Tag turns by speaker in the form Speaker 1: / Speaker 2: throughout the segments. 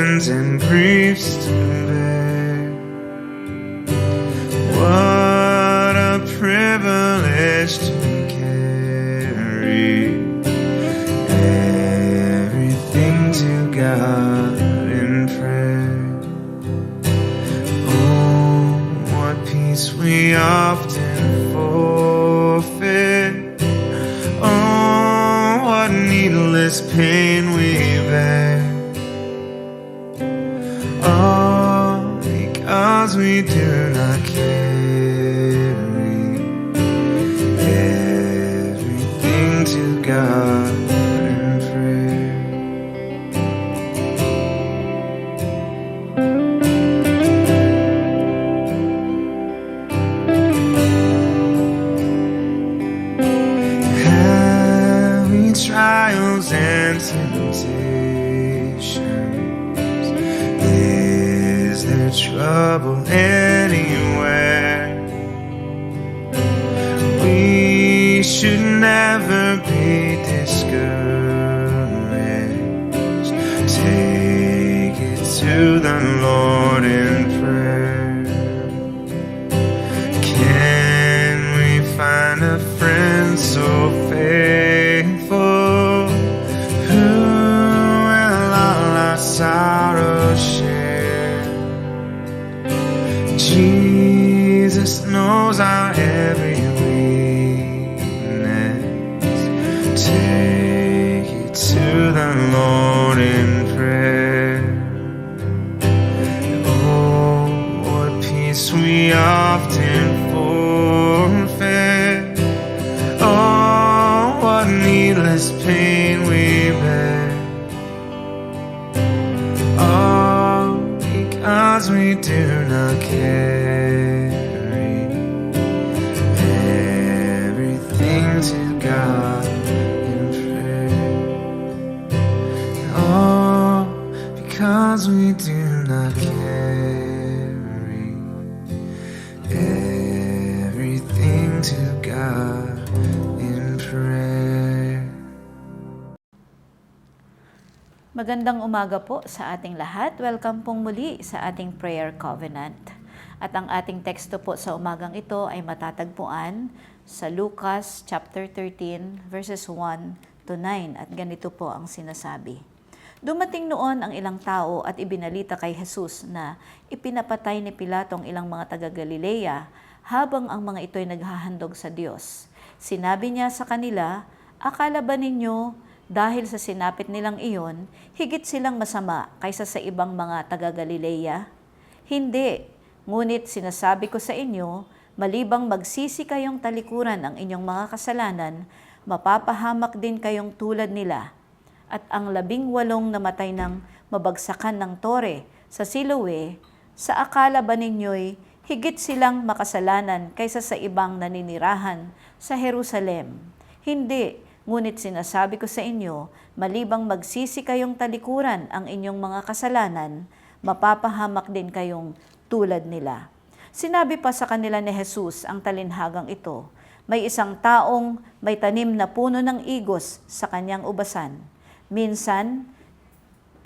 Speaker 1: burdens and griefs to bear. What a privilege to carry everything to God in prayer. Oh, what peace we often forfeit. Oh, what needless pain we bear. Oh, because we do not carry everything to God in prayer. Having trials and temptations, is there trouble anywhere? We should never be discouraged. Take it to the Lord in prayer. Can we find a friend so faithful who will all our sorrows share? Jesus knows our every weakness. Take it to the Lord in prayer. Oh, what peace we often forfeit. Oh, what needless pain we bear. Oh, because we do not carry everything to God in prayer. Oh, because we do not carry everything to God in prayer.
Speaker 2: Magandang umaga po sa ating lahat. Welcome pong muli sa ating prayer covenant. At ang ating teksto po sa umagang ito ay matatagpuan sa Lucas chapter 13 verses 1 to 9 at ganito po ang sinasabi. Dumating noon ang ilang tao at ibinalita kay Jesus na ipinapatay ni Pilato ang ilang mga taga-Galilea habang ang mga ito'y naghahandog sa Diyos. Sinabi niya sa kanila, akala ba ninyo dahil sa sinapit nilang iyon, higit silang masama kaysa sa ibang mga taga-Galilea? Hindi, ngunit sinasabi ko sa inyo, malibang magsisi kayong talikuran ang inyong mga kasalanan, mapapahamak din kayong tulad nila. At ang 18 namatay ng mabagsakan ng tore sa Siloe, sa akala ba ninyo'y higit silang makasalanan kaysa sa ibang naninirahan sa Jerusalem? Hindi, ngunit sinasabi ko sa inyo, malibang magsisi kayong talikuran ang inyong mga kasalanan, mapapahamak din kayong tulad nila. Sinabi pa sa kanila ni Jesus ang talinhagang ito, may isang taong may tanim na puno ng igos sa kanyang ubasan. Minsan,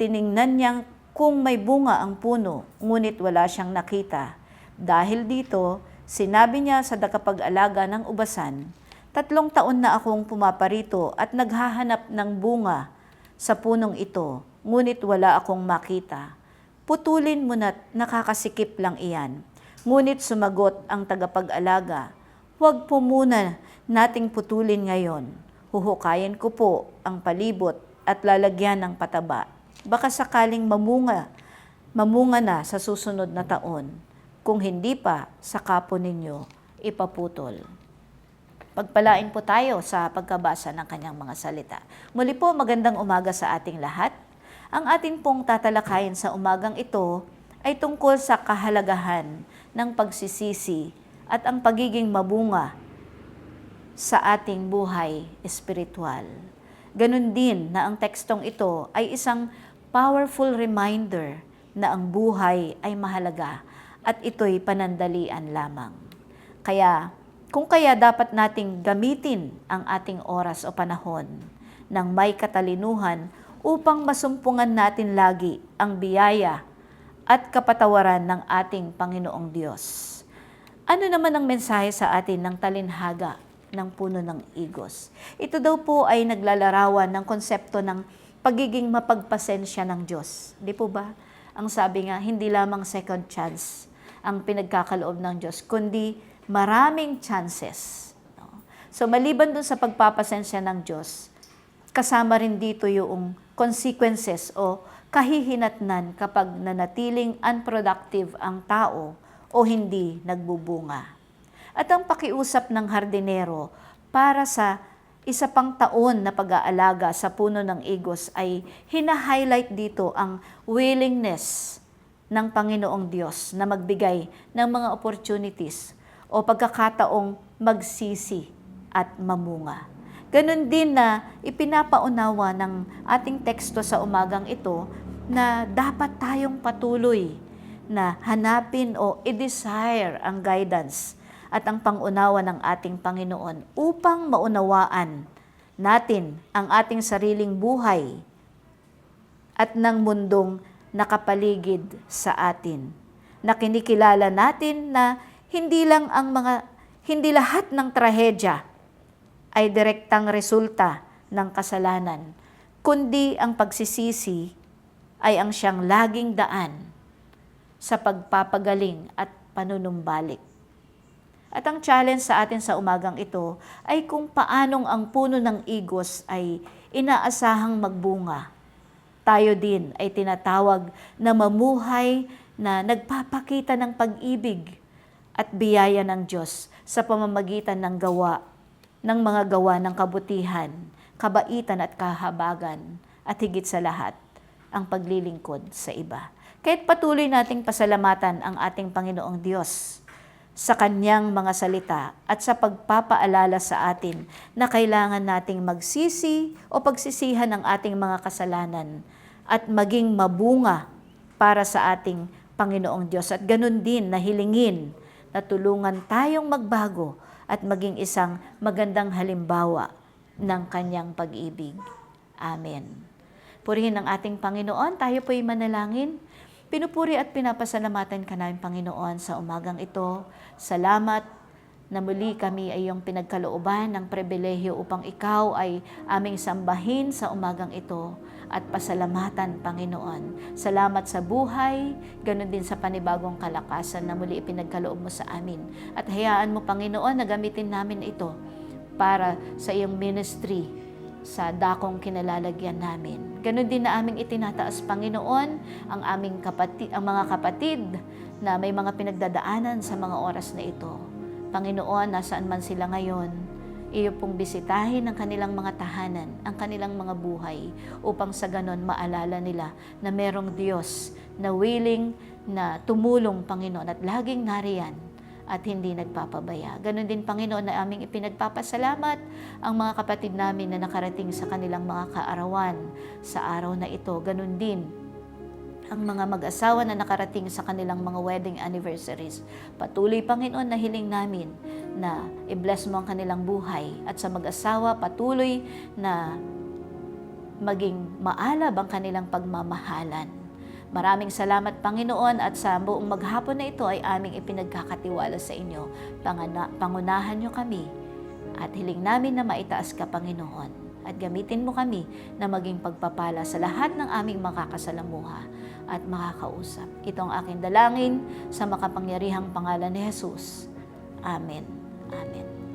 Speaker 2: tiningnan niyang kung may bunga ang puno, ngunit wala siyang nakita. Dahil dito, sinabi niya sa tagapag-alaga ng ubasan, 3 taon na akong pumaparito at naghahanap ng bunga sa punong ito, ngunit wala akong makita. Putulin mo na't nakakasikip lang iyan. Ngunit sumagot ang tagapag-alaga, huwag po muna nating putulin ngayon. Huhukayin ko po ang palibot at lalagyan ng pataba. Baka sakaling mamunga na sa susunod na taon. Kung hindi pa, saka po ninyo ipaputol. Pagpalain po tayo sa pagkabasa ng kanyang mga salita. Muli po, magandang umaga sa ating lahat. Ang atin pong tatalakayin sa umagang ito ay tungkol sa kahalagahan ng pagsisisi at ang pagiging mabunga sa ating buhay espiritual. Ganun din na ang tekstong ito ay isang powerful reminder na ang buhay ay mahalaga at ito'y panandalian lamang. Kung kaya dapat nating gamitin ang ating oras o panahon ng may katalinuhan upang masumpungan natin lagi ang biyaya at kapatawaran ng ating Panginoong Diyos. Ano naman ang mensahe sa atin ng talinhaga ng puno ng igos? Ito daw po ay naglalarawan ng konsepto ng pagiging mapagpasensya ng Diyos. Di po ba? Ang sabi nga, hindi lamang second chance ang pinagkakaloob ng Diyos, kundi maraming chances. So maliban dun sa pagpapasensya ng Diyos, kasama rin dito yung consequences o kahihinatnan kapag nanatiling unproductive ang tao o hindi nagbubunga. At ang pakiusap ng hardinero para sa isa pang taon na pag-aalaga sa puno ng igos ay hina-highlight dito ang willingness ng Panginoong Diyos na magbigay ng mga opportunities o pagkakataong magsisi at mamunga. Ganon din na ipinapaunawa ng ating teksto sa umagang ito na dapat tayong patuloy na hanapin o i-desire ang guidance at ang pangunawa ng ating Panginoon upang maunawaan natin ang ating sariling buhay at ng mundong nakapaligid sa atin. Na kinikilala natin na hindi lahat ng trahedya ay direktang resulta ng kasalanan, kundi ang pagsisisi ay ang siyang laging daan sa pagpapagaling at panunumbalik. At ang challenge sa atin sa umagang ito ay kung paanong ang puno ng igos ay inaasahang magbunga. Tayo din ay tinatawag na mamuhay na nagpapakita ng pag-ibig at biyaya ng Diyos sa pamamagitan ng mga gawa ng kabutihan, kabaitan at kahabagan, at higit sa lahat, ang paglilingkod sa iba. Kaya't patuloy nating pasalamatan ang ating Panginoong Diyos sa Kanyang mga salita at sa pagpapaalala sa atin na kailangan nating magsisi o pagsisihan ang ating mga kasalanan at maging mabunga para sa ating Panginoong Diyos. At ganun din na hilingin na tulungan tayong magbago at maging isang magandang halimbawa ng Kanyang pag-ibig. Amen. Purihin ang ating Panginoon, tayo po'y manalangin. Pinupuri at pinapasalamatan ka namin, Panginoon, sa umagang ito. Salamat na muli kami ay iyong pinagkalooban ng pribilehyo upang ikaw ay aming sambahin sa umagang ito at pasalamatan, Panginoon. Salamat sa buhay, ganun din sa panibagong kalakasan na muli ipinagkaloob mo sa amin. At hayaan mo, Panginoon, na gamitin namin ito para sa iyong ministry sa dakong kinalalagyan namin. Ganon din na aming itinataas, Panginoon, ang mga kapatid na may mga pinagdadaanan sa mga oras na ito. Panginoon, nasaan man sila ngayon, iyo pong bisitahin ang kanilang mga tahanan, ang kanilang mga buhay, upang sa ganon maalala nila na merong Diyos na willing na tumulong, Panginoon, at laging nariyan at hindi nagpapabaya. Ganon din, Panginoon, na aming ipinagpapasalamat ang mga kapatid namin na nakarating sa kanilang mga kaarawan sa araw na ito. Ganon din ang mga mag-asawa na nakarating sa kanilang mga wedding anniversaries. Patuloy, Panginoon, na hiling namin na i-bless mo ang kanilang buhay. At sa mag-asawa, patuloy na maging maalab ang kanilang pagmamahalan. Maraming salamat, Panginoon, at sa buong maghapon na ito ay aming ipinagkakatiwala sa inyo. Pangunahan niyo kami at hiling namin na maitaas ka, Panginoon. At gamitin mo kami na maging pagpapala sa lahat ng aming makakasalamuha at makakausap. Ito ang aking dalangin sa makapangyarihang pangalan ni Jesus. Amen. Amen.